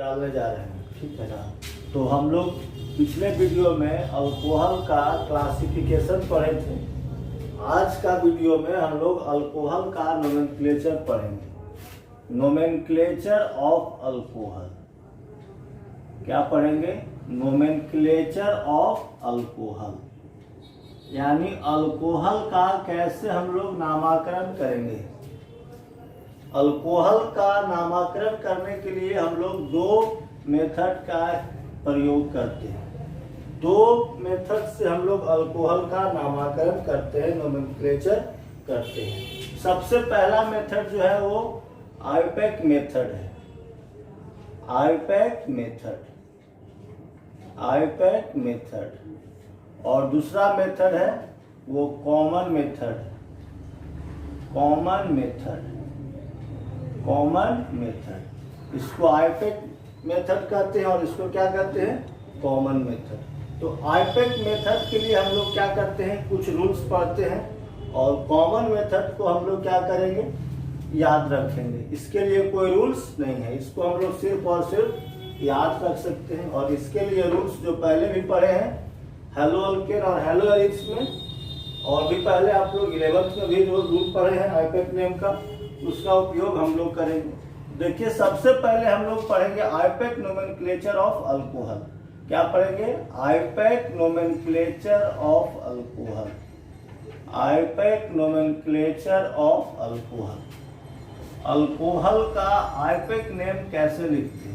डालने जा रहे हैं, ठीक है ना। तो हम लोग पिछले वीडियो में अल्कोहल का क्लासिफिकेशन पढ़े थे। आज का वीडियो में हम लोग अल्कोहल का नोमेनक्लेचर पढ़ेंगे। नोमेनक्लेचर ऑफ अल्कोहल क्या पढ़ेंगे? नोमेनक्लेचर ऑफ अल्कोहल, यानी अल्कोहल का कैसे हम लोग नामकरण करेंगे। अल्कोहल का नामकरण करने के लिए हम लोग दो मेथड का प्रयोग करते हैं। दो मेथड से हम लोग अल्कोहल का नामकरण करते हैं, नोमेनक्लेचर करते हैं। सबसे पहला मेथड जो है वो आईपैक मेथड है। IUPAC method, IUPAC method. और दूसरा मेथड है वो common method, common method, common method. इसको आईपैक मेथड कहते हैं और इसको क्या कहते हैं? Common method. तो आईपैक मेथड के लिए हम लोग क्या करते हैं? कुछ रूल्स पढ़ते हैं और कॉमन मेथड को हम लोग क्या करेंगे? याद रखेंगे। इसके लिए कोई रूल्स नहीं है, इसको हम लोग सिर्फ और सिर्फ याद रख सकते हैं। और इसके लिए रूल्स जो पहले भी पढ़े हैं हेलो अल्केन और हेलो एरिड्स में, और भी पहले आप लोग 11th में भी रूल पढ़े हैं आईपैक नेम का, उसका उपयोग हम लोग करेंगे। देखिए, सबसे पहले हम लोग पढ़ेंगे आईपैक नोमेनक्लेचर ऑफ अल्कोहल। क्या पढ़ेंगे? IUPAC nomenclature of alcohol, IUPAC nomenclature of alcohol. Alcohol का आईपैक नेम कैसे लिखते हैं?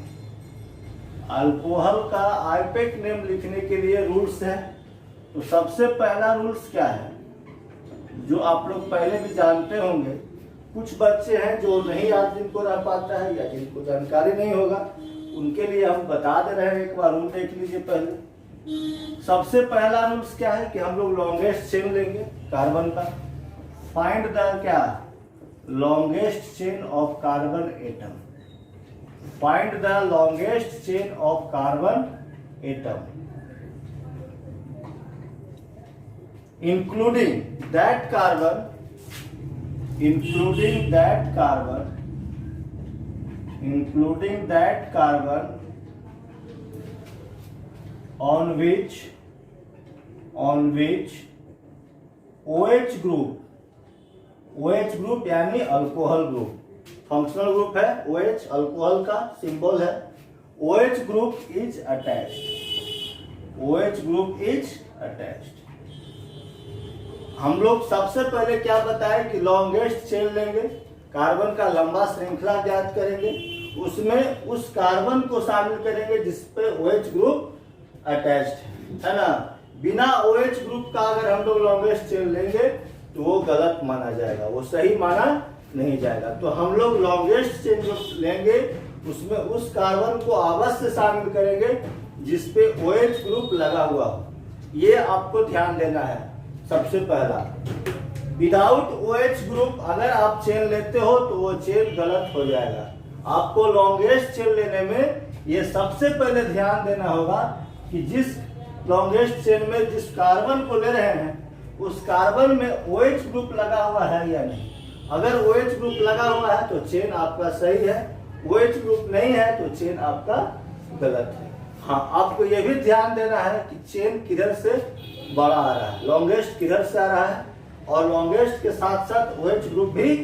अल्कोहल का आईपैक नेम लिखने के लिए रूल्स है। तो सबसे पहला रूल्स क्या है, जो आप लोग पहले भी जानते होंगे। कुछ बच्चे हैं जो नहीं याद जिनको रह पाता है या जिनको जानकारी नहीं होगा, उनके लिए हम बता दे रहे हैं। एक बार रूल देख लीजिए पहले। सबसे पहला रूल्स क्या है कि हम लोग लॉन्गेस्ट चेन लेंगे कार्बन का। फाइंड द क्या? Longest chain of carbon atom. Find the longest chain of carbon atom, including that carbon, including that carbon, including that carbon on which OH group यानी alcohol group, functional group है OH, alcohol का symbol है। OH group is attached, OH group is attached. हम लोग सबसे पहले क्या बताए कि लॉन्गेस्ट चेन लेंगे, कार्बन का लंबा श्रृंखला ज्ञात करेंगे, उसमें उस कार्बन को शामिल करेंगे जिसपे OH ग्रुप अटैच्ड है ना। बिना OH ग्रुप का अगर हम लोग लॉन्गेस्ट चेन लेंगे तो वो गलत माना जाएगा, वो सही माना नहीं जाएगा। तो हम लोग लॉन्गेस्ट चेन जो लेंगे उसमें उस कार्बन को अवश्य शामिल करेंगे जिसपे OH ग्रुप लगा हुआ हो। ये आपको ध्यान देना है। सबसे पहला, विदाउट OH ग्रुप अगर आप चेन लेते हो तो वो चेन गलत हो जाएगा। आपको लॉन्गेस्ट चेन लेने में ये सबसे पहले ध्यान देना होगा कि जिस लॉन्गेस्ट चेन में जिस कार्बन को ले रहे हैं उस कार्बन में OH ग्रुप लगा हुआ है या नहीं। अगर OH ग्रुप लगा हुआ है तो चेन आपका सही है, OH ग्रुप नहीं है तो चेन आपका गलत है। हाँ, आपको यह भी ध्यान देना है कि चेन किधर से बड़ा आ रहा है, लॉन्गेस्ट किधर से आ रहा है, और लॉन्गेस्ट के साथ साथ OH ग्रुप भी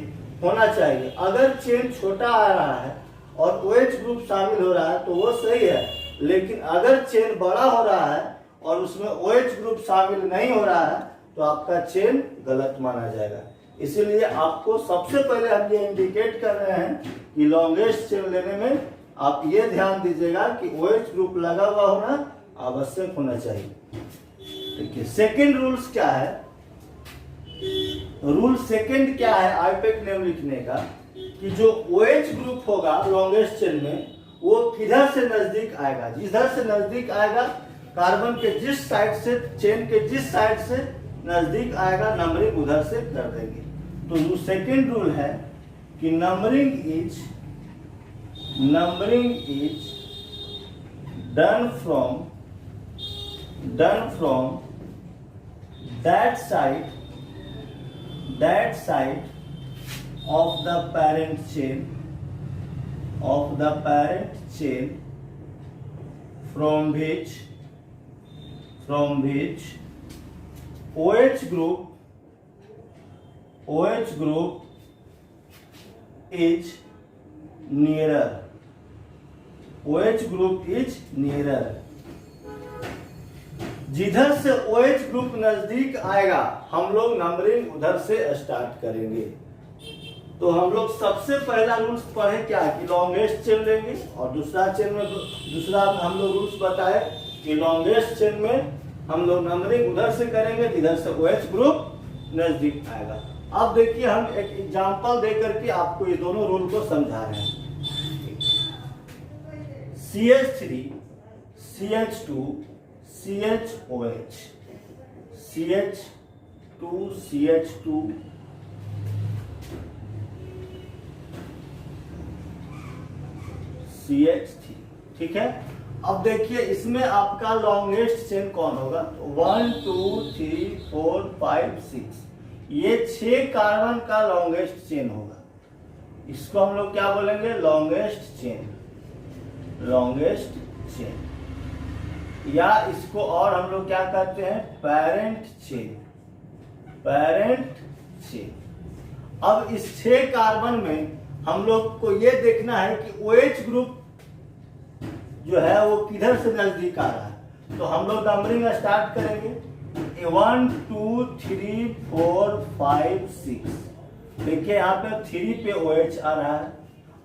होना चाहिए। अगर चेन छोटा आ रहा है और OH ग्रुप शामिल हो रहा है तो वो सही है, लेकिन अगर चेन बड़ा हो रहा है और उसमें OH ग्रुप शामिल नहीं हो रहा है तो आपका चेन गलत माना जाएगा। इसीलिए आपको सबसे पहले हम ये इंडिकेट कर रहे हैं कि लॉन्गेस्ट चेन लेने में आप ये ध्यान दीजिएगा कि OH ग्रुप लगा हुआ होना आवश्यक होना चाहिए। देखिए, सेकंड रूल्स क्या है? रूल सेकंड क्या है आईपैक नेम लिखने का, कि जो OH ग्रुप होगा लॉन्गेस्ट चेन में वो किधर से नजदीक आएगा। जिधर से नजदीक आएगा, कार्बन के जिस साइड से, चेन के जिस साइड से नजदीक आएगा, नंबरिंग उधर से कर देंगे। तो जो सेकंड रूल है कि numbering is done from that side of the parent chain from which OH group is nearer. OH group is nearer. जिधर से OH ग्रुप नजदीक आएगा हम लोग नंबरिंग उधर से स्टार्ट करेंगे। तो हम लोग सबसे पहला रूल्स पढ़े क्या कि लॉन्गेस्ट चेन लेंगे, और दूसरा हम लोग रूल्स बताए कि लॉन्गेस्ट चेन में हम लोग नंबरिंग उधर से करेंगे जिधर से OH ग्रुप नजदीक आएगा। अब देखिए हम एक एग्जांपल दे करके आपको ये दोनों रूल को समझा रहे हैं। CH3 CH2 CHOH CH2 CH2 CH3, ठीक है। अब देखिए इसमें आपका लॉन्गेस्ट चेन कौन होगा? 1 2 3 4 5 6, ये 6 कार्बन का लॉन्गेस्ट चेन होगा। इसको हम लोग क्या बोलेंगे? लॉन्गेस्ट चेन, लॉन्गेस्ट चेन, या इसको और हम लोग क्या कहते हैं? Parent chain, parent chain. अब इस 6 कार्बन में हम लोग को ये देखना है कि OH ग्रुप जो है वो किधर से नजदीक आ रहा है। तो हम लोग नंबरिंग स्टार्ट करेंगे 1 2 3 4 5 6। देखिए यहाँ पे 3 पे OH आ रहा है,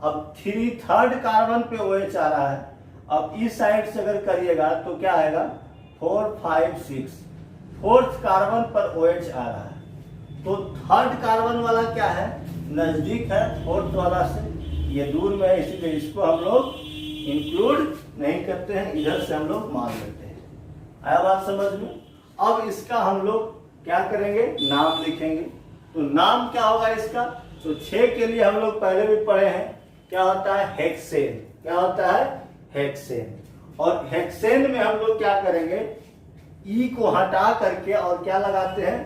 अब 3 थर्ड कार्बन पे OH आ रहा है। अब इस साइड से अगर करिएगा तो क्या आएगा? 4 5 6, फोर्थ कार्बन पर OH आ रहा है। तो थर्ड कार्बन वाला क्या है? नजदीक है फोर्थ वाला से, ये दूर में है, इसीलिए इसको हम लोग इंक्लूड नहीं करते हैं, इधर से हम लोग मान लेते हैं। आया बात समझ में? अब इसका हम लोग क्या करेंगे? नाम लिखेंगे। तो नाम क्या होगा इसका? तो 6 के लिए हम लोग पहले भी पढ़े हैं, क्या होता है? हेक्सेन। क्या होता है? हेक्सेन। और हेक्सेन में हम लोग क्या करेंगे? ई को हटा करके और क्या लगाते हैं?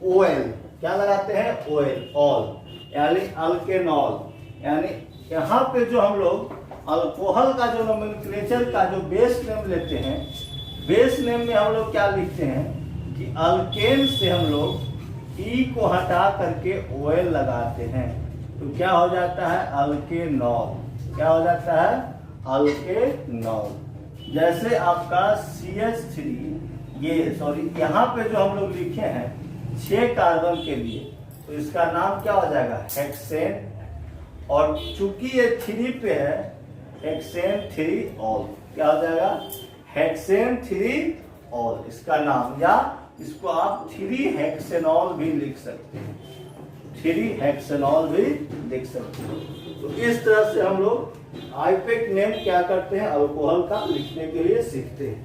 OL। क्या लगाते हैं? OL, ऑल, यानी अल्केनॉल। यानी यहाँ पे जो हम लोग अल्कोहल का जो नोमेनक्लेचर का जो बेस नेम लेते हैं, बेस नेम में हम लोग क्या लिखते हैं कि अल्केन से हम लोग ई को हटा करके OL लगाते हैं, तो क्या हो जाता है? अल्केनॉल। क्या हो जाता है? अल्केनॉल। जैसे आपका CH3, ये सॉरी यहाँ पे जो हम लोग लिखे हैं 6 कार्बन के लिए, तो इसका नाम क्या हो जाएगा? हेक्सेन। और चूंकि ये 3 पे है, हेक्सेन 3 ऑल। क्या हो जाएगा? हेक्सेन 3 ऑल इसका नाम, या इसको आप 3 हेक्सेनॉल भी लिख सकते हैं, 3 हेक्सेनॉल भी लिख सकते हैं। तो इस तरह से हम लोग आईपेक नेम क्या करते हैं? अल्कोहल का लिखने के लिए सीखते हैं।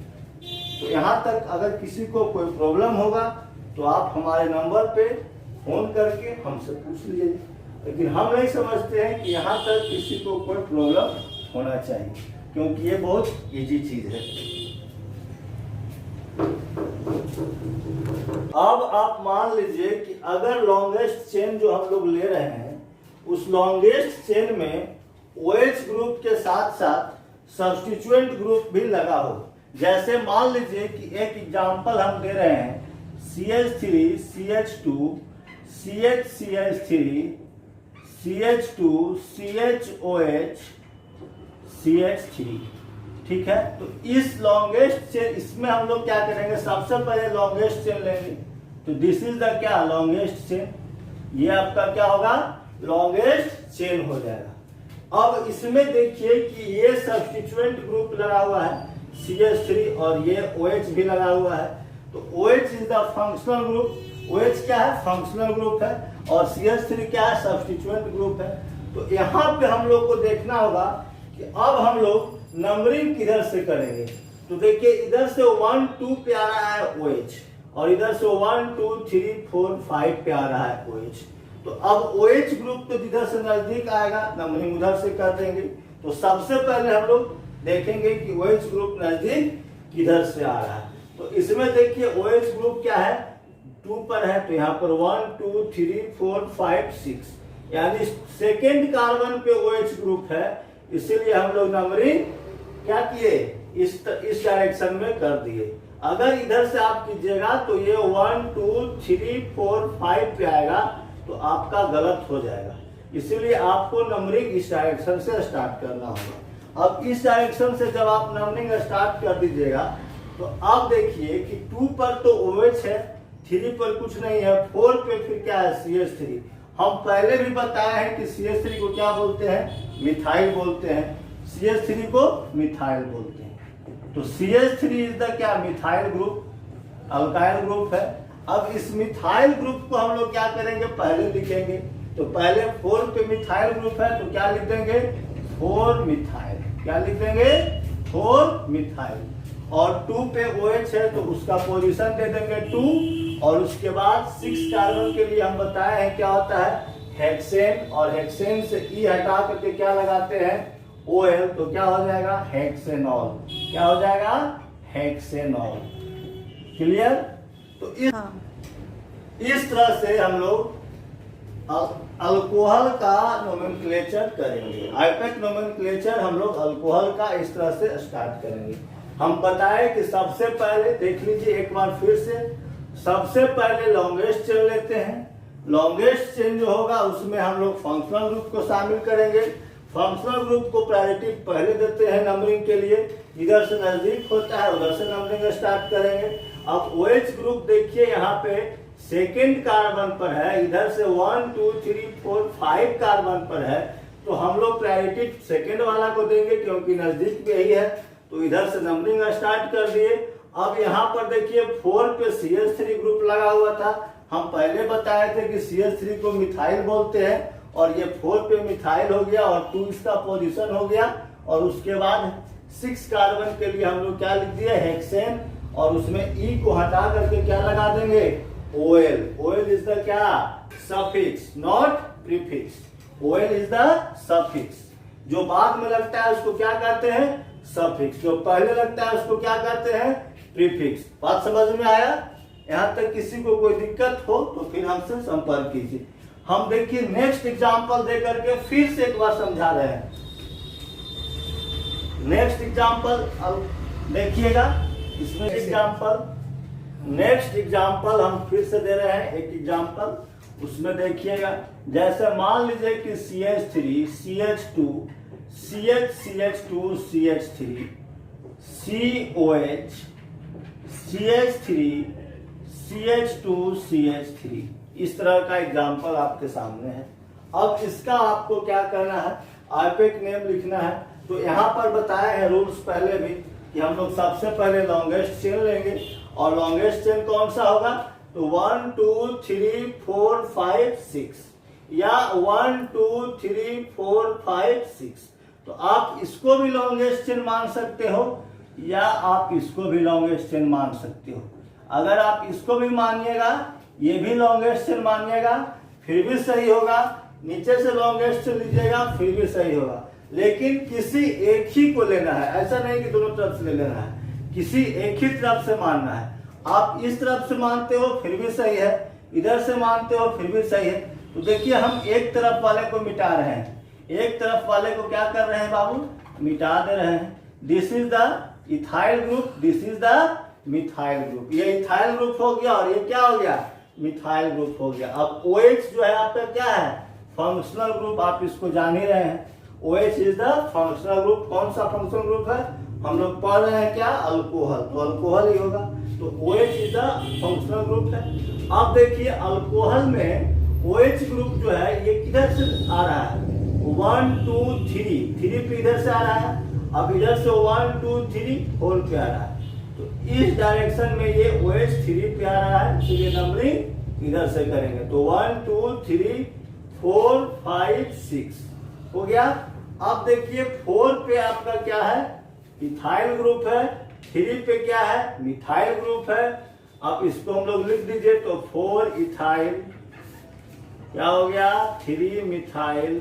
तो यहाँ तक अगर किसी को कोई प्रॉब्लम होगा तो आप हमारे नंबर पे फोन करके हमसे पूछ लीजिए, लेकिन हम नहीं समझते हैं कि यहाँ तक किसी को कोई प्रॉब्लम होना चाहिए, क्योंकि ये बहुत इजी चीज है। अब आप मान लीजिए कि अगर लॉन्गेस्ट चेन जो हम लोग ले रहे हैं, उस लॉन्गेस्ट चेन में OH ग्रुप के साथ साथ सब्स्टिट्यूएंट ग्रुप भी लगा हो। जैसे मान लीजिए कि एक एग्जांपल हम दे रहे हैं CH3 CH2 CH3 CH2 CHOH CH3, ठीक है। तो इस लॉन्गेस्ट चेन, इसमें हम लोग क्या करेंगे? सबसे पहले लॉन्गेस्ट चेन लेंगे। तो दिस इज द क्या? Longest chain. ये आपका क्या होगा? लॉन्गेस्ट चेन हो जाएगा। अब इसमें देखिए कि ये सब्स्टिट्यूएंट ग्रुप लगा हुआ है CH3, और ये OH भी लगा हुआ है। तो OH is the functional group. OH क्या है? फंक्शनल ग्रुप है, और CH3 क्या है? सब्स्टिट्यूएंट ग्रुप है। तो यहाँ पे हम लोग को देखना होगा कि अब हम लोग नंबरिंग किधर से करेंगे। तो देखिए इधर से 1 2 पे आ रहा है OH, और इधर से 1 2 3 4 5 पे आ रहा है OH। तो अब OH ग्रुप तो जिधर से नजदीक आएगा नंबरिंग उधर से कर देंगे। तो सबसे पहले हम लोग देखेंगे कि OH ग्रुप नजदीक किधर से आ रहा है। तो इसमें देखिए OH ग्रुप क्या है? 2 पर है, तो यहाँ पर 1 2 3 4 5 6, यानी सेकेंड कार्बन पे OH ग्रुप है, इसीलिए हम लोग नंबरिंग क्या किए? इस डायरेक्शन में कर दिए। अगर इधर से आप कीजिएगा तो ये 1 2 3 4 5 पे आएगा तो आपका गलत हो जाएगा। इसीलिए आपको नंबरिंग इस डायरेक्शन से स्टार्ट करना होगा। अब इस डायरेक्शन से जब आप नंबरिंग स्टार्ट कर दीजिएगा तो आप देखिए कि 2 पर तो OH है, 3 पर कुछ नहीं है, 4 पे फिर क्या है CH3। हम पहले भी बताए हैं कि CH3 को क्या बोलते हैं, मिथाइल बोलते हैं, CH3 को मिथाइल बोलते हैं। तो CH3 इज द क्या, मिथाइल ग्रुप, अल्काइल ग्रुप है। अब इस मिथाइल ग्रुप को हम लोग क्या करेंगे, पहले लिखेंगे। तो पहले 4 पे मिथाइल ग्रुप है तो क्या लिख देंगे, 4 मिथाइल। क्या लिख देंगे, 4 मिथाइल। और 2 पे OH है तो उसका पोजीशन दे देंगे 2। और उसके बाद 6 कार्बन के लिए हम बताए हैं क्या होता है, हेक्सेन। और हेक्सेन से E हटा करके क्या लगाते हैं, OL। तो क्या हो जाएगा, हेक्सेनॉल। क्या हो जाएगा, हेक्सेनॉल। क्लियर। तो इस तरह से हम लोग अल्कोहल का नोमेनक्लेचर करेंगे। आइपेक नोमेनक्लेचर हम लोग अल्कोहल का इस तरह से स्टार्ट करेंगे। हम बताए कि सबसे पहले देख लीजिए एक बार फिर से, सबसे पहले लॉन्गेस्ट चेन लेते हैं। लॉन्गेस्ट चेन जो होगा उसमें हम लोग फंक्शनल ग्रुप को शामिल करेंगे। फंक्शनल ग्रुप को प्रायोरिटी पहले देते हैं नंबरिंग के लिए, इधर से नजदीक होता है उधर से नंबरिंग स्टार्ट करेंगे। अब OH ग्रुप देखिए यहाँ पे सेकेंड कार्बन पर है, इधर से 1 2 3 4 5 कार्बन पर है, तो हम लोग प्रायोरिटी सेकेंड वाला को देंगे क्योंकि नजदीक में ही है। तो इधर से नंबरिंग स्टार्ट कर दिए। अब यहाँ पर देखिए 4 पे CH3 ग्रुप लगा हुआ था। हम पहले बताए थे कि CH3 को मिथाइल बोलते हैं और ये 4 पे मिथाइल हो गया और 2 इसका पोजीशन हो गया। और उसके बाद 6 कार्बन के लिए हम लोग क्या लिख दिए, हेक्सेन। और उसमें E को हटा करके क्या लगा देंगे, OL। OL इज द क्या, suffix, not prefix. OL is the suffix. जो बाद में लगता है उसको क्या कहते हैं, सफिक्स। जो पहले लगता है उसको क्या कहते हैं, प्रीफिक्स। बात समझ में आया। यहाँ तक किसी को कोई दिक्कत हो तो फिर हमसे संपर्क कीजिए। हम देखिए नेक्स्ट एग्जांपल दे करके फिर से एक बार समझा रहे हैं। नेक्स्ट एग्जांपल देखिएगा, इसमें नेक्स्ट एग्जांपल हम फिर से दे रहे हैं एक एग्जांपल। उसमें देखिएगा, जैसे मान लीजिए कि CH3 CH2 CH2 CH3 COH CH3 CH2 CH3, इस तरह का एग्जांपल आपके सामने है। अब इसका आपको क्या करना है, आइपेक नेम लिखना है। तो यहाँ पर बताए हैं रूल्स पहले भी कि हम लोग सबसे पहले लॉन्गेस्ट चेन लेंगे। और लॉन्गेस्ट चेन कौन सा होगा, तो 1 2 3 4 5 6 या 1 2 3 4 5 6। तो आप इसको भी लॉन्गेस्ट चेन मान सकते हो या आप इसको भी लॉन्गेस्ट चेन मान सकते हो। अगर आप इसको भी मानिएगा, ये भी लॉन्गेस्ट चेन मानिएगा, फिर भी सही होगा। नीचे से लॉन्गेस्ट चेन लीजिएगा फिर भी सही होगा। लेकिन किसी एक ही को लेना है, ऐसा नहीं कि दोनों तरफ से ले लेना है, किसी एक ही तरफ से मानना है। आप इस तरफ से मानते हो फिर भी सही है, इधर से मानते हो फिर भी सही है। तो देखिए हम एक तरफ वाले को मिटा रहे हैं, एक तरफ वाले को क्या कर रहे हैं बाबू, मिटा दे रहे हैं। This is the ethyl group, this is the methyl group. ये इथाइल ग्रुप हो गया और ये क्या हो गया, मिथाइल ग्रुप हो गया। अब OH जो है आपका क्या है, फंक्शनल ग्रुप, आप इसको जान ही रहे हैं। OH is the functional group. कौन सा फंक्शनल ग्रुप है, हम लोग पढ़ रहे हैं क्या, अल्कोहल, तो अल्कोहल ही होगा। तो OH is the functional group है। अब देखिए अल्कोहल में OH ग्रुप जो है ये किधर से आ रहा है, 1 2 3 पे इधर से आ रहा है। अब इधर से 1 2 3 4 पे आ रहा है। तो इस डायरेक्शन में ये OH 3 पे आ रहा है, इसलिए नंबरिंग इधर से करेंगे। तो 1 2 3 4 5 6 हो गया। अब देखिए 4 पे आपका क्या है, इथाइल ग्रुप है, 3 पे क्या है, मिथाइल ग्रुप है। अब इसको हम लोग लिख दीजिए, तो 4 इथाइल क्या हो गया, 3 मिथाइल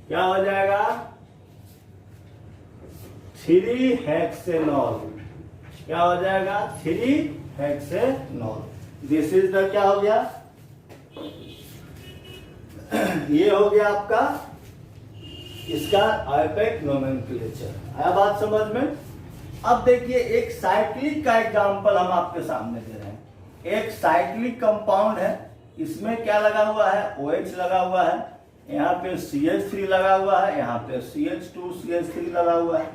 क्या हो जाएगा, 3 हेक्सेनॉल क्या हो जाएगा, 3 हेक्सेनॉल। दिस इज द क्या हो गया, ये हो गया आपका इसका आइपेक नोमेनक्लेचर। आया बात समझ में। अब देखिए एक साइक्लिक का एग्जांपल हम आपके सामने दे रहे हैं। एक साइक्लिक कंपाउंड है, इसमें क्या लगा हुआ है, OH लगा हुआ है, यहाँ पे CH3 लगा हुआ है, यहाँ पे CH2 CH3 लगा हुआ है।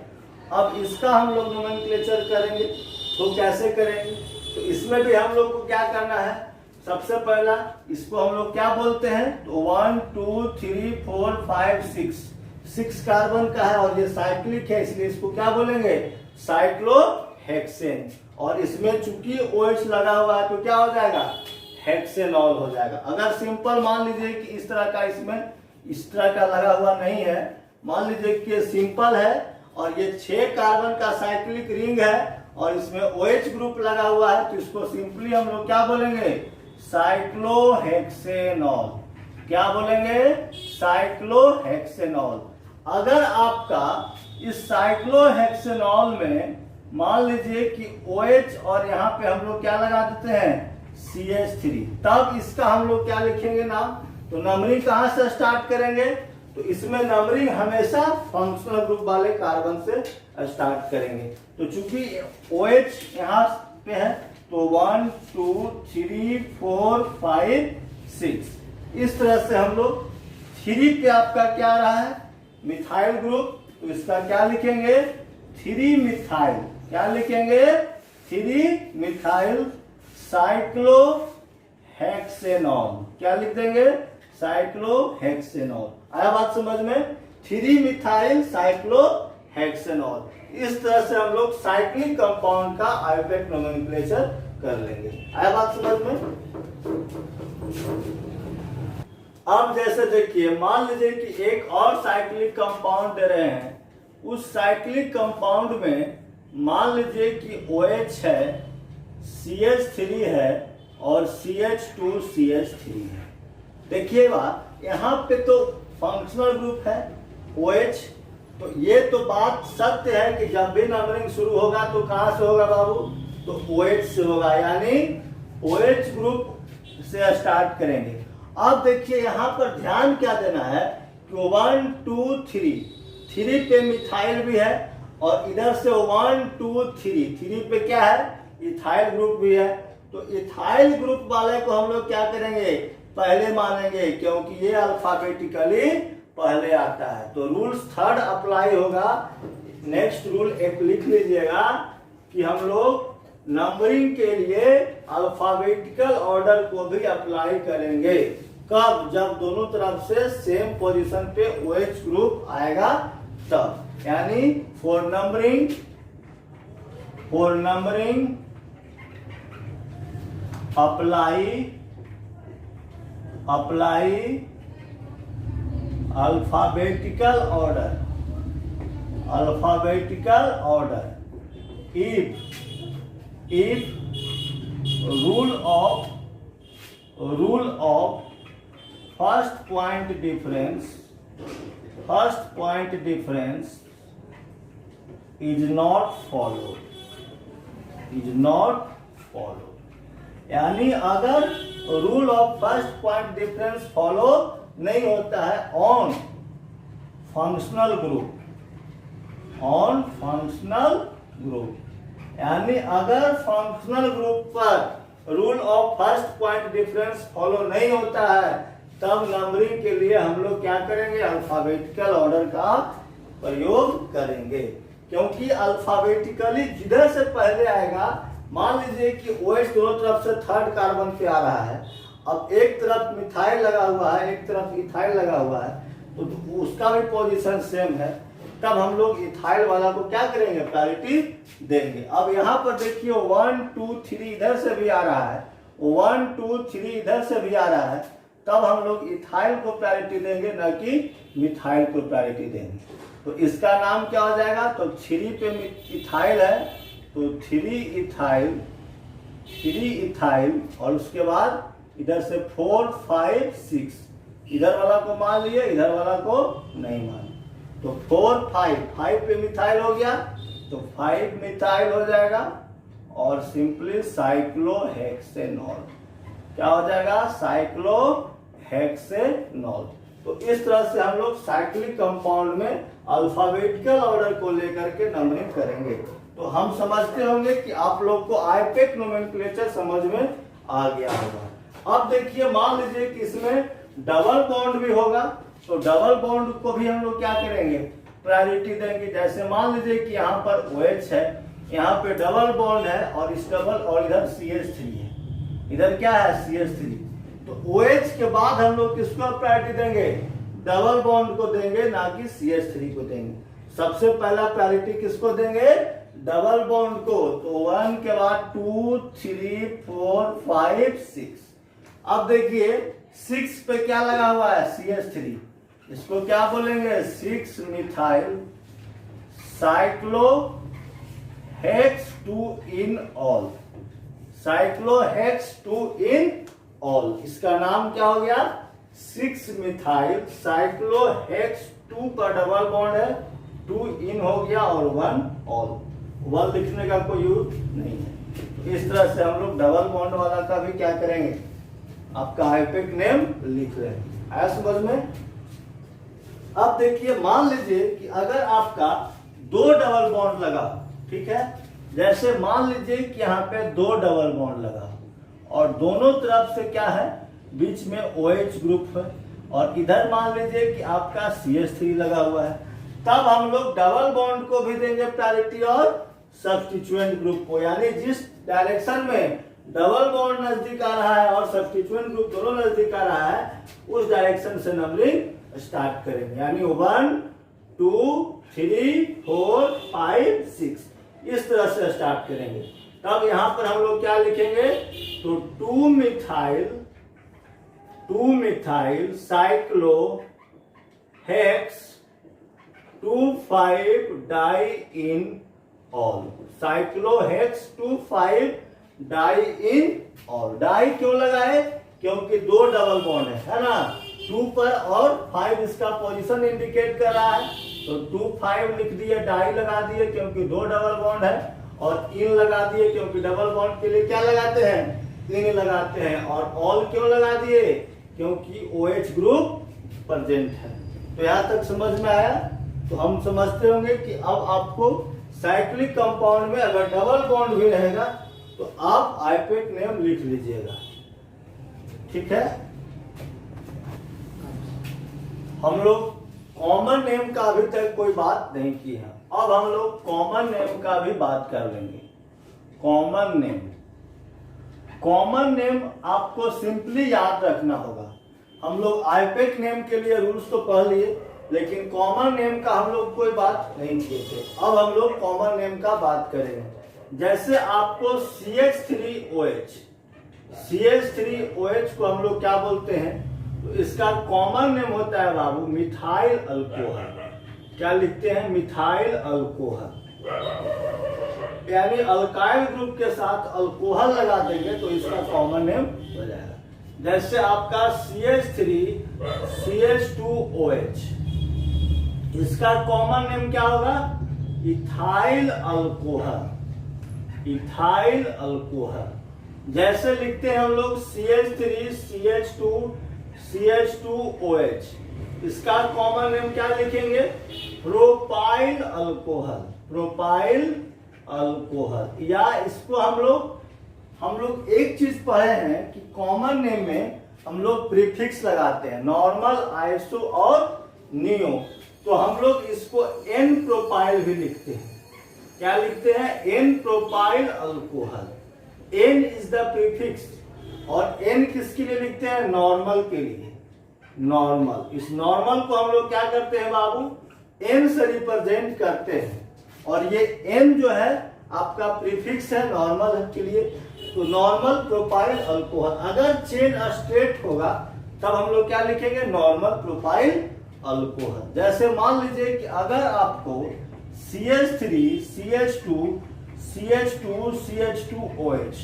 अब इसका हम लोग नोमेनक्लेचर करेंगे, तो कैसे करेंगे? तो इसमें भी हम लोग को क्या करना है, सबसे पहला इसको हम लोग क्या बोलते हैं, तो 1 2 3 4 5 6 कार्बन का है और ये साइक्लिक है, इसलिए इसको क्या बोलेंगे, साइक्लोहेक्सेन। और इसमें चूंकि OH लगा हुआ है तो क्या हो जाएगा, हेक्सेनॉल हो जाएगा। अगर सिंपल मान लीजिए कि इस तरह का इसमें इस तरह का लगा हुआ नहीं है, मान लीजिए कि ये सिंपल है और ये 6 कार्बन का साइक्लिक रिंग है और इसमें OH ग्रुप लगा हुआ है, तो इसको सिंपली हम लोग क्या बोलेंगे, साइक्लोहेक्सेनॉल। क्या बोलेंगे, साइक्लोहेक्सेनॉल। अगर आपका इस साइक्लोहेक्सेनॉल में मान लीजिए कि OH और यहाँ पे हम लोग क्या लगा देते हैं, CH3, तब इसका हम लोग क्या लिखेंगे नाम, तो नंबरिंग कहां से स्टार्ट करेंगे, तो इसमें नंबरिंग हमेशा फंक्शनल ग्रुप वाले कार्बन से स्टार्ट करेंगे। तो चूंकि OH यहाँ पे है तो 1 2 3 4 5 6, इस तरह से हम लोग 3 पे आपका क्या रहा है, मिथाइल ग्रुप, तो इसका क्या लिखेंगे, 3 मिथाइल। क्या लिखेंगे, 3 मिथाइल साइक्लोहेक्सेनॉल। क्या लिख देंगे, साइक्लोहेक्सेनॉल। आया बात समझ में, 3 मिथाइल साइक्लोहेक्सेनॉल। इस तरह से हम लोग साइक्लिक कंपाउंड का आयोपेक नोमेनक्लेचर कर लेंगे। आया बात समझ में। अब जैसे देखिए, मान लीजिए कि एक और साइक्लिक कंपाउंड दे रहे हैं, उस साइक्लिक कंपाउंड में मान लीजिए कि OH है, CH3 है और CH2 CH3 है। देखिएगा यहाँ पे तो फंक्शनल ग्रुप है OH, तो ये तो बात सत्य है कि जब भी नंबरिंग शुरू होगा तो कहां से होगा बाबू, तो OH से होगा, यानी OH ग्रुप से स्टार्ट करेंगे। अब देखिए यहाँ पर ध्यान क्या देना है कि 1 2 3 पे मिथाइल भी है और इधर से 1 2 3 पे क्या है, इथाइल ग्रुप भी है। तो इथाइल ग्रुप वाले को हम लोग क्या करेंगे, पहले मानेंगे, क्योंकि ये अल्फाबेटिकली पहले आता है। तो रूल्स 3rd अप्लाई होगा। नेक्स्ट रूल एक लिख लीजिएगा कि हम लोग नंबरिंग के लिए अल्फाबेटिकल ऑर्डर को भी अप्लाई करेंगे। कब, जब दोनों तरफ से सेम पोजीशन पे OH ग्रुप आएगा तब, यानी for numbering apply alphabetical order if rule of first point difference is not followed, यानी अगर rule of first point difference follow नहीं होता है ऑन फंक्शनल ग्रुप, यानी अगर फंक्शनल ग्रुप पर rule of first point difference follow नहीं होता है, तब नंबरिंग के लिए हम लोग क्या करेंगे, अल्फाबेटिकल ऑर्डर का प्रयोग करेंगे। क्योंकि अल्फाबेटिकली जिधर से पहले आएगा, मान लीजिए कि OH दोनों तरफ से 3rd कार्बन पे आ रहा है, अब एक तरफ मिथाइल लगा हुआ है, एक तरफ इथाइल लगा हुआ है, तो उसका भी पोजीशन सेम है, तब हम लोग इथाइल वाला को क्या करेंगे, प्रायोरिटी देंगे। अब यहाँ पर देखिए 1 2 3 इधर से भी आ रहा है, 1 2 3 इधर से भी आ रहा है, तब हम लोग इथाइल को प्रायोरिटी देंगे, न कि मिथाइल को प्रायोरिटी देंगे। तो इसका नाम क्या हो जाएगा, तो 3 पे इथाइल है तो 3 इथाइल और उसके बाद इधर से 4 5 6, इधर वाला को मान लिए, इधर वाला को नहीं मान, तो 4 5 पे मिथाइल हो गया, तो 5 मिथाइल हो जाएगा और सिंपली साइक्लोहेक्सेनॉल। क्या हो जाएगा, साइक्लोहेक्सेनॉल। तो इस तरह से हम लोग साइक्लिक कंपाउंड में अल्फाबेटिकल ऑर्डर को लेकर के नंबरिंग करेंगे। तो हम समझते होंगे कि आप लोग को आईपेक नोमेनक्लेचर समझ में आ गया होगा। अब देखिए, मान लीजिए कि इसमें डबल बॉन्ड भी होगा, तो डबल बॉन्ड को भी हम लोग क्या करेंगे, प्रायोरिटी देंगे। जैसे मान लीजिए कि यहाँ पर OH है, यहाँ पे डबल बॉन्ड है और इस डबल और इधर CH3 है, इधर क्या है CH3, तो OH के बाद हम लोग किसको प्रायोरिटी देंगे, डबल बॉन्ड को देंगे, ना कि CH3 को देंगे। सबसे पहला प्रायोरिटी किसको देंगे, डबल बॉन्ड को। तो 1 के बाद 2 3 4 5 6। अब देखिए 6 पे क्या लगा हुआ है, CH3, इसको क्या बोलेंगे, 6 methyl cyclo hex 2 in all, साइक्लोहेक्स 2 in all, इसका नाम क्या हो गया, 6 मिथाइल साइक्लोहेक्स 2 का डबल बॉन्ड है, 2 इन हो गया और 1 ऑल। 1 लिखने का कोई यूज नहीं है। तो इस तरह से हम लोग डबल बॉन्ड वाला का भी क्या करेंगे, आपका आईपेक नेम लिख रहे हैं। आया समझ में। अब देखिए, मान लीजिए कि अगर आपका 2 डबल बॉन्ड लगा, ठीक है, जैसे मान लीजिए कि यहाँ पे 2 डबल बॉन्ड लगा और दोनों तरफ से क्या है, बीच में OH ग्रुप है और इधर मान लीजिए कि आपका CH3 लगा हुआ है, तब हम लोग डबल बॉन्ड को भी देंगे प्रायोरिटी और सब्स्टिट्यूएंट ग्रुप को, यानी जिस डायरेक्शन में डबल बॉन्ड नजदीक आ रहा है और सब्स्टिट्यूएंट ग्रुप दोनों नजदीक आ रहा है, उस डायरेक्शन से नंबरिंग स्टार्ट करेंगे, यानी 1 2 3 4 5 6 इस तरह से स्टार्ट करेंगे। तब यहां पर हम लोग क्या लिखेंगे, तो 2 methyl cyclohex 2,5 dienol, cyclohex 2,5 dienol. Di क्यों लगाए, क्योंकि 2 डबल बॉन्ड है ना, 2 पर और 5 इसका पोजीशन इंडिकेट कर रहा है, तो 2 5 लिख दिए, डाई लगा दिए क्योंकि 2 डबल बॉन्ड है, और इन लगा दिए क्योंकि डबल बॉन्ड के लिए क्या लगाते हैं, इन लगाते हैं, और ऑल क्यों लगा दिए, क्योंकि OH ग्रुप प्रेजेंट है। तो यहां तक समझ में आया। तो हम समझते होंगे कि अब आपको साइक्लिक कंपाउंड में अगर डबल बॉन्ड भी रहेगा तो आप आईपेक नेम लिख लीजिएगा, ठीक है। हम लोग कॉमन नेम का अभी तक कोई बात नहीं की है, अब हम लोग कॉमन नेम का भी बात कर लेंगे। कॉमन नेम, कॉमन नेम आपको सिंपली याद रखना होगा। हम लोग आईपेक नेम के लिए रूल्स तो पढ़ लिए, लेकिन कॉमन नेम का हम लोग कोई बात नहीं किए थे। अब हम लोग कॉमन नेम का बात करेंगे। जैसे आपको CH3OH, CH3OH को हम लोग क्या बोलते हैं, तो इसका कॉमन नेम होता है बाबू मिथाइल अल्कोहल। क्या लिखते हैं, मिथाइल अल्कोहल, यानी अल्काइल ग्रुप के साथ अल्कोहल लगा देंगे तो इसका कॉमन नेम हो जाएगा। जैसे आपका CH3CH2OH, इसका कॉमन नेम क्या होगा, इथाइल अल्कोहल, इथाइल अल्कोहल। जैसे लिखते हैं हम लोग CH3CH2CH2OH, इसका कॉमन नेम क्या लिखेंगे, प्रोपाइल अल्कोहल, प्रोपाइल अल्कोहल। या इसको हम लोग एक चीज पढ़े हैं कि कॉमन नेम में हम लोग प्रीफिक्स लगाते हैं, नॉर्मल, आइसो और नियो, तो हम लोग इसको एन प्रोपाइल भी लिखते हैं। क्या लिखते हैं, n propyl alcohol. N is the prefix, और एन किसके लिए लिखते हैं, नॉर्मल के लिए, नॉर्मल। इस नॉर्मल को हम लोग क्या करते हैं बाबू, एन से रिप्रेजेंट करते हैं, और ये एन जो है आपका प्रीफिक्स है नॉर्मल के लिए, तो नॉर्मल प्रोपाइल अल्कोहल। अगर चेन स्ट्रेट होगा तब हम लोग क्या लिखेंगे, नॉर्मल प्रोपाइल अल्कोहल। जैसे मान लीजिए कि अगर आपको CH3CH2CH2CH2OH,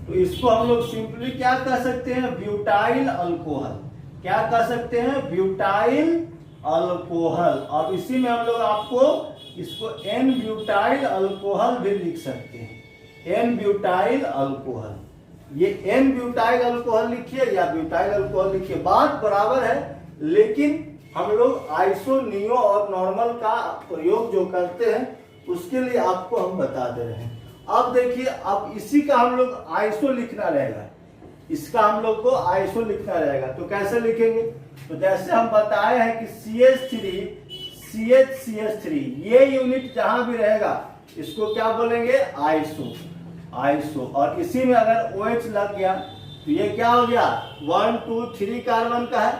तो इसको हम लोग सिंपली क्या कह सकते हैं, ब्यूटाइल अल्कोहल। क्या कह सकते हैं, ब्यूटाइल अल्कोहल। अब इसी में हम लोग आपको इसको एन ब्यूटाइल अल्कोहल भी लिख सकते हैं, एन ब्यूटाइल अल्कोहल। ये एन ब्यूटाइल अल्कोहल लिखिए या ब्यूटाइल अल्कोहल लिखिए, बात बराबर है, लेकिन हम लोग आइसो, नियो और नॉर्मल का प्रयोग जो करते हैं उसके लिए आपको हम बता दे रहे हैं। अब देखिए, अब इसी का हम लोग आइसो लिखना रहेगा, इसका हम लोग को आइसो लिखना रहेगा। तो कैसे लिखेंगे? तो जैसे हम बताए हैं कि CH3 ये यूनिट जहां भी रहेगा इसको क्या बोलेंगे? आइसो। और इसी में अगर OH लग गया तो ये क्या हो गया? 1 2 3 कार्बन का है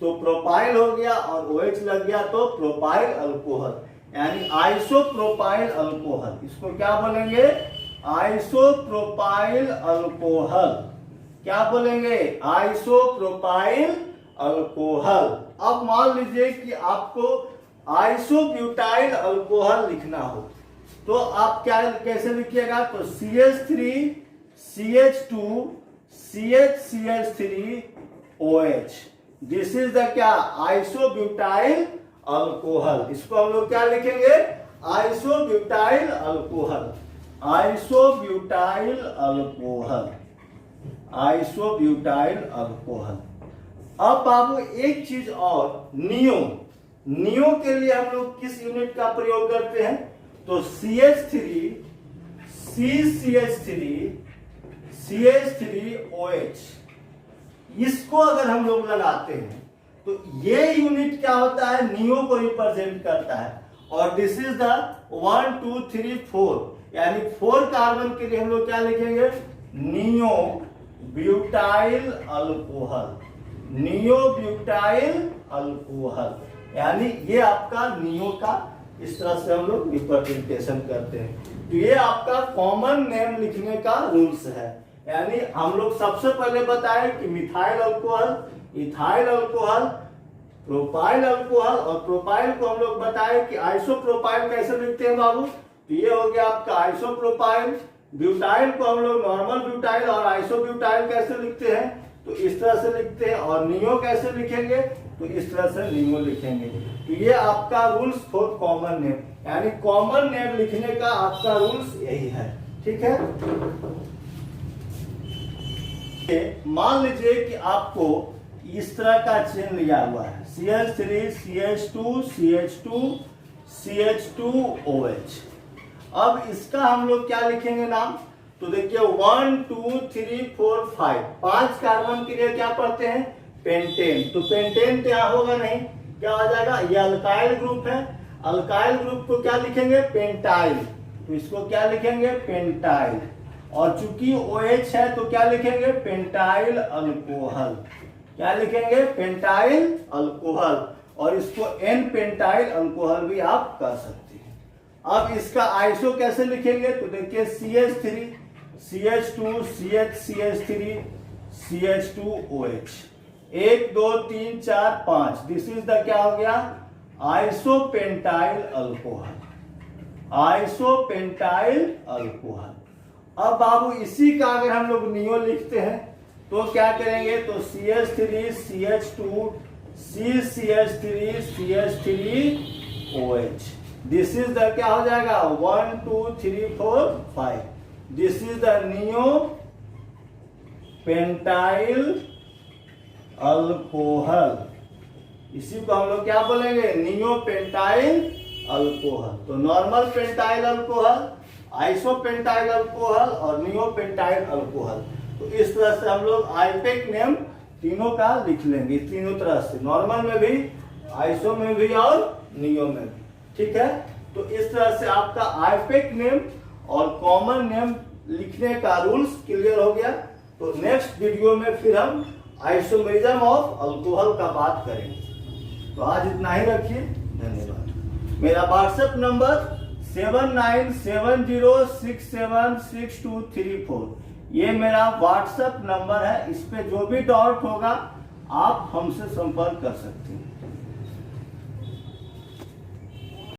तो प्रोपाइल हो गया, और OH लग गया तो प्रोपाइल अल्कोहल, यानी आइसोप्रोपाइल अल्कोहल। इसको क्या बोलेंगे? Isopropyl alcohol. क्या बोलेंगे? Isopropyl alcohol. अब मान लीजिए कि आपको आइसोब्यूटाइल अल्कोहल लिखना हो तो आप क्या कैसे लिखिएगा? तो CH3 CH2 CH3 OH, this is the क्या? Isobutyl alcohol. इसको हम लोग क्या लिखेंगे? Isobutyl alcohol. Isobutyl alcohol, isobutyl alcohol. अब बाबू एक चीज और, नियो के लिए हम लोग किस यूनिट का प्रयोग करते हैं? तो CH3 CH3OH, इसको अगर हम लोग लगाते हैं तो ये यूनिट क्या होता है? नियो को रिप्रेजेंट करता है। और दिस इज द 1 2 3 4, यानी 4 कार्बन के लिए हम लोग क्या लिखेंगे? Neo butyl alcohol. Neo butyl alcohol, यानी ये आपका नियो का इस तरह से हम लोग रिप्रेजेंटेशन करते हैं। तो ये आपका कॉमन नेम लिखने का रूल्स है। यानी हम लोग सबसे पहले बताए कि methyl alcohol, ethyl alcohol, propyl alcohol, और प्रोपाइल को हम लोग बताए कि आइसोप्रोपाइल कैसे लिखते हैं बाबू? तो ये हो गया आपका आइसोप्रोपाइल। ब्यूटाइल को हम लोग नॉर्मल ब्यूटाइल और आइसोब्यूटाइल कैसे लिखते हैं? तो इस तरह से लिखते हैं। और नियो कैसे लिखेंगे? तो इस तरह से नियो लिखेंगे। तो ये आपका रूल्स फॉर कॉमन नेम, यानी कॉमन नेम लिखने का आपका रूल्स यही है। ठीक है, मान लीजिए कि आपको इस तरह का चेन लिया हुआ है, CH3 CH2 CH2 CH2OH। अब इसका हम लोग क्या लिखेंगे नाम? तो देखिए 1 2 3 4 5, 5 कार्बन के लिए क्या पढ़ते हैं? पेंटेन। तो पेंटेन क्या होगा? नहीं, क्या हो जाएगा? ये अल्काइल ग्रुप है, अल्काइल ग्रुप को क्या लिखेंगे? पेंटाइल। तो इसको क्या लिखेंगे? पेंटाइल। और चूंकि OH है तो क्या लिखेंगे? Pentyl alcohol. क्या लिखेंगे? Pentyl alcohol. और इसको N पेंटाइल अल्कोहल भी आप कह सकते हैं। अब इसका आइसो कैसे लिखेंगे? तो देखिए CH3 CH2 CH3 CH2OH, 1 2 3 4 5, this is the क्या हो गया? Isopentyl alcohol. Isopentyl alcohol. अब बाबू इसी का अगर हम लोग नियो लिखते हैं तो क्या करेंगे? तो CH3 CH2 CH3 CH3OH, this is the क्या हो जाएगा? 1 2 3 4 5, this is the neopentyl alcohol. इसी को हम लोग क्या बोलेंगे? Neopentyl alcohol. तो normal pentyl alcohol, isopentyl alcohol और नियो पेंटाइल अल्कोहल। तो इस तरह से हम लोग आईपेक नेम तीनों का लिख लेंगे, तीनों तरह से, नॉर्मल में भी, आइसो में भी और नियो में भी। ठीक है, तो इस तरह से आपका आईपेक नेम और कॉमन नेम लिखने का रूल्स क्लियर हो गया। तो नेक्स्ट वीडियो में फिर हम आइसोमेरिज्म ऑफ अल्कोहल का बात करेंगे। तो आज इतना ही रखिए, धन्यवाद। मेरा व्हाट्सएप नंबर 7970676234, ये मेरा व्हाट्सएप नंबर है। इस पे जो भी डाउट होगा आप हमसे संपर्क कर सकते हैं।